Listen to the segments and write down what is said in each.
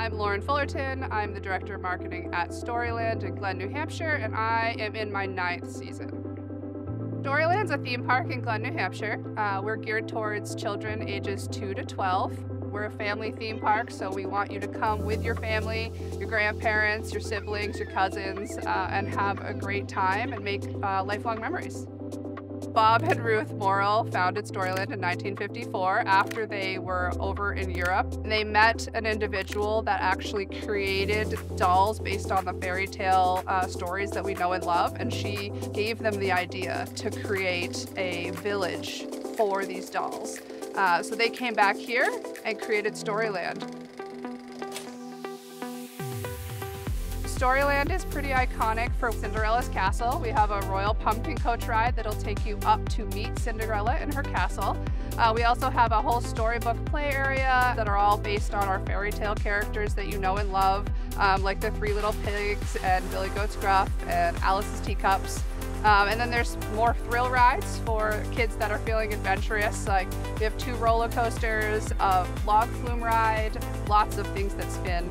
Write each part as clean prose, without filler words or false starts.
I'm Lauren Fullerton. I'm the Director of Marketing at Storyland in Glen, New Hampshire, and I am in my 9th season. Storyland's a theme park in Glen, New Hampshire. We're geared towards children ages 2 to 12. We're a family theme park, so we want you to come with your family, your grandparents, your siblings, your cousins, and have a great time and make lifelong memories. Bob and Ruth Morrill founded Storyland in 1954 after they were over in Europe. They met an individual that actually created dolls based on the fairy tale stories that we know and love, and she gave them the idea to create a village for these dolls. So they came back here and created Storyland. Storyland is pretty iconic for Cinderella's castle. We have a royal pumpkin coach ride that'll take you up to meet Cinderella in her castle. We also have a whole storybook play area that are all based on our fairy tale characters that you know and love, like the Three Little Pigs and Billy Goat's Gruff and Alice's Teacups. And then there's more thrill rides for kids that are feeling adventurous. Like we have 2 roller coasters, a log flume ride, lots of things that spin.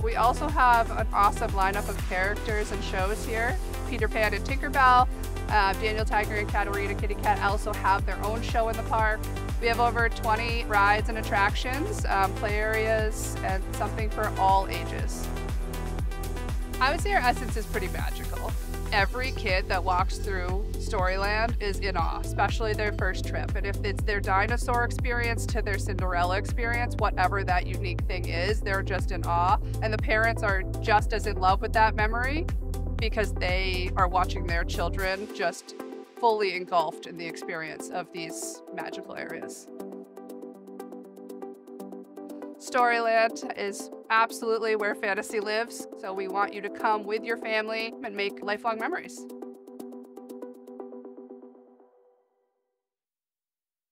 We also have an awesome lineup of characters and shows here. Peter Pan and Tinkerbell, Daniel Tiger and Katarina Kitty Cat also have their own show in the park. We have over 20 rides and attractions, play areas, and something for all ages. I would say our essence is pretty magical. Every kid that walks through Storyland is in awe, especially their first trip. And if it's their dinosaur experience to their Cinderella experience, whatever that unique thing is, they're just in awe. And the parents are just as in love with that memory because they are watching their children just fully engulfed in the experience of these magical areas. Storyland is absolutely where fantasy lives, so we want you to come with your family and make lifelong memories.